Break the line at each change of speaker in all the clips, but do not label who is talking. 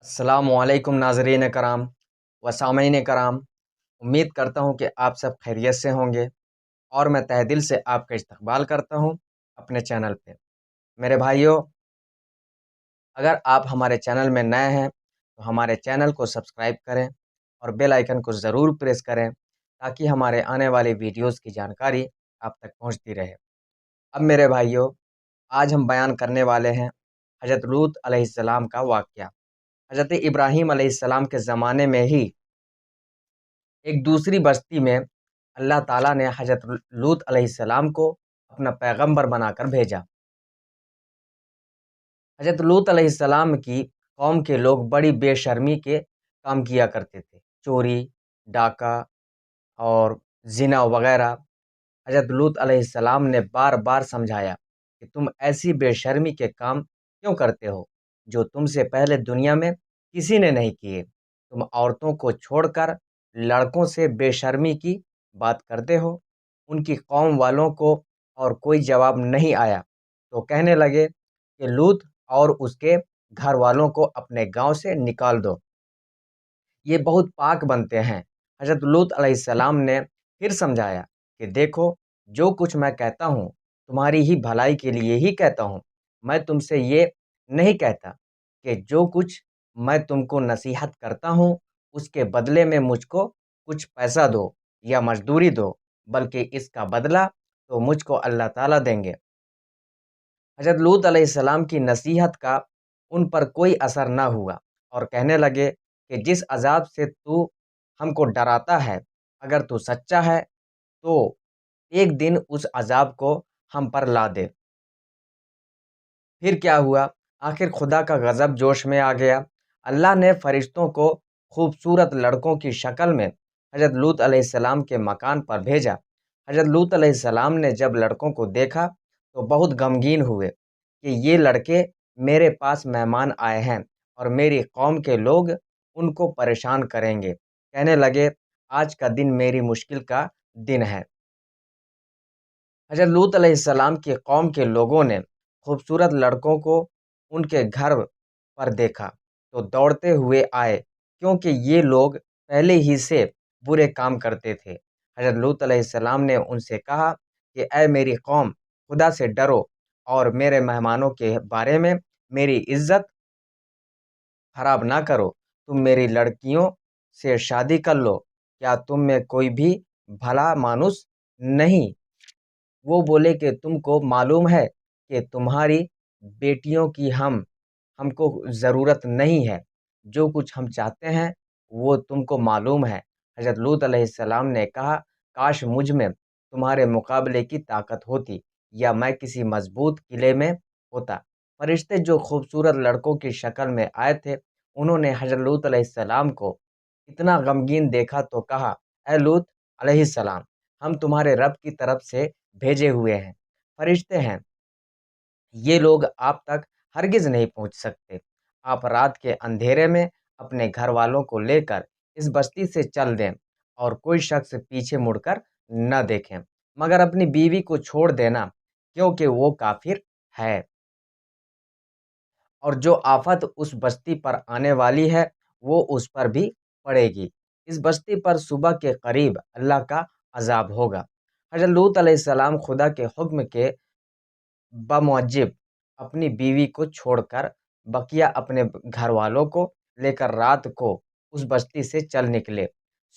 السلام علیکم ناظرین کرام و سامعین کرام، امید کرتا ہوں کہ آپ سب خیریت سے ہوں گے اور میں تہہ دل سے آپ کا استقبال کرتا ہوں اپنے چینل پہ۔ میرے بھائیوں، اگر آپ ہمارے چینل میں نئے ہیں تو ہمارے چینل کو سبسکرائب کریں اور بیل آئیکن کو ضرور پریس کریں تاکہ ہمارے آنے والی ویڈیوز کی جانکاری آپ تک پہنچتی رہے۔ اب میرے بھائیوں، آج ہم بیان کرنے والے ہیں حضرت لوط علیہ السلام کا واقعہ۔ حضرت ابراہیم علیہ السلام کے زمانے میں ہی ایک دوسری بستی میں اللہ تعالیٰ نے حضرت لوط علیہ السلام کو اپنا پیغمبر بنا کر بھیجا۔ حضرت لوط علیہ السلام کی قوم کے لوگ بڑی بے شرمی کے کام کیا کرتے تھے، چوری، ڈاکہ اور زنا وغیرہ۔ حضرت لوط علیہ السلام نے بار بار سمجھایا کہ تم ایسی بے شرمی کے کام کیوں کرتے ہو جو تم سے پہلے دنیا میں کسی نے نہیں کیے۔ تم عورتوں کو چھوڑ کر لڑکوں سے بے شرمی کی بات کرتے ہو۔ ان کی قوم والوں کو اور کوئی جواب نہیں آیا تو کہنے لگے کہ لوط اور اس کے گھر والوں کو اپنے گاؤں سے نکال دو، یہ بہت پاک بنتے ہیں۔ حضرت لوط علیہ السلام نے پھر سمجھایا کہ دیکھو، جو کچھ میں کہتا ہوں تمہاری ہی بھلائی کے لیے ہی کہتا ہوں۔ میں تم سے یہ نہیں کہتا کہ جو کچھ میں تم کو نصیحت کرتا ہوں اس کے بدلے میں مجھ کو کچھ پیسہ دو یا مزدوری دو، بلکہ اس کا بدلہ تو مجھ کو اللہ تعالیٰ دیں گے۔ حضرت لوط علیہ السلام کی نصیحت کا ان پر کوئی اثر نہ ہوا اور کہنے لگے کہ جس عذاب سے تو ہم کو ڈراتا ہے، اگر تو سچا ہے تو ایک دن اس عذاب کو ہم پر لا دے۔ پھر کیا ہوا؟ آخر خدا کا غضب جوش میں آ گیا۔ اللہ نے فرشتوں کو خوبصورت لڑکوں کی شکل میں حضرت لوط علیہ السلام کے مکان پر بھیجا۔ حضرت لوط علیہ السلام نے جب لڑکوں کو دیکھا تو بہت غمگین ہوئے کہ یہ لڑکے میرے پاس مہمان آئے ہیں اور میری قوم کے لوگ ان کو پریشان کریں گے۔ کہنے لگے آج کا دن میری مشکل کا دن ہے۔ حضرت لوط علیہ السلام کی قوم کے لوگوں نے خوبصورت لڑکوں کو ان کے گھر پر دیکھا تو دوڑتے ہوئے آئے، کیونکہ یہ لوگ پہلے ہی سے برے کام کرتے تھے۔ حضرت لوط علیہ السلام نے ان سے کہا کہ اے میری قوم، خدا سے ڈرو اور میرے مہمانوں کے بارے میں میری عزت خراب نہ کرو۔ تم میری لڑکیوں سے شادی کر لو، کیا تم میں کوئی بھی بھلا مانوس نہیں؟ وہ بولے کہ تم کو معلوم ہے کہ تمہاری بیٹیوں کی ہم کو ضرورت نہیں ہے، جو کچھ ہم چاہتے ہیں وہ تم کو معلوم ہے۔ حضرت لوط علیہ السلام نے کہا کاش مجھ میں تمہارے مقابلے کی طاقت ہوتی یا میں کسی مضبوط قلعے میں ہوتا۔ فرشتے جو خوبصورت لڑکوں کی شکل میں آئے تھے، انہوں نے حضرت لوط علیہ السلام کو اتنا غمگین دیکھا تو کہا اے لوط علیہ السلام، ہم تمہارے رب کی طرف سے بھیجے ہوئے ہیں، فرشتے ہیں، یہ لوگ آپ تک ہرگز نہیں پہنچ سکتے۔ آپ رات کے اندھیرے میں اپنے گھر والوں کو لے کر اس بستی سے چل دیں اور کوئی شخص پیچھے مڑ کر نہ دیکھیں، مگر اپنی بیوی کو چھوڑ دینا، کیونکہ وہ کافر ہے، اور جو آفت اس بستی پر آنے والی ہے وہ اس پر بھی پڑے گی۔ اس بستی پر صبح کے قریب اللہ کا عذاب ہوگا۔ حضرت لوط علیہ السلام خدا کے حکم کے بموجب اپنی بیوی کو چھوڑ کر بقیہ اپنے گھر والوں کو لے کر رات کو اس بستی سے چل نکلے۔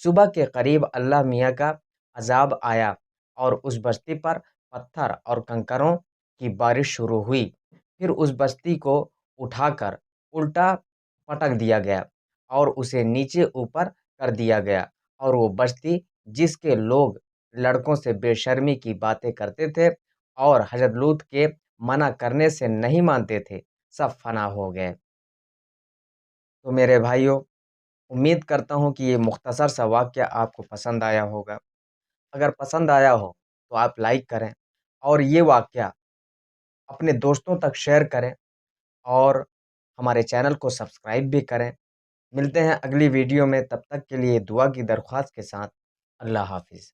صبح کے قریب اللہ میاں کا عذاب آیا اور اس بستی پر پتھر اور کنکروں کی بارش شروع ہوئی۔ پھر اس بستی کو اٹھا کر الٹا پٹک دیا گیا اور اسے نیچے اوپر کر دیا گیا، اور وہ بستی جس کے لوگ لڑکوں سے بے شرمی کی باتیں کرتے تھے اور حضرت لوط کے منع کرنے سے نہیں مانتے تھے، سب فنا ہو گئے۔ تو میرے بھائیوں، امید کرتا ہوں کہ یہ مختصر سا واقعہ آپ کو پسند آیا ہوگا۔ اگر پسند آیا ہو تو آپ لائک کریں اور یہ واقعہ اپنے دوستوں تک شیئر کریں اور ہمارے چینل کو سبسکرائب بھی کریں۔ ملتے ہیں اگلی ویڈیو میں، تب تک کے لیے دعا کی درخواست کے ساتھ۔ اللہ حافظ۔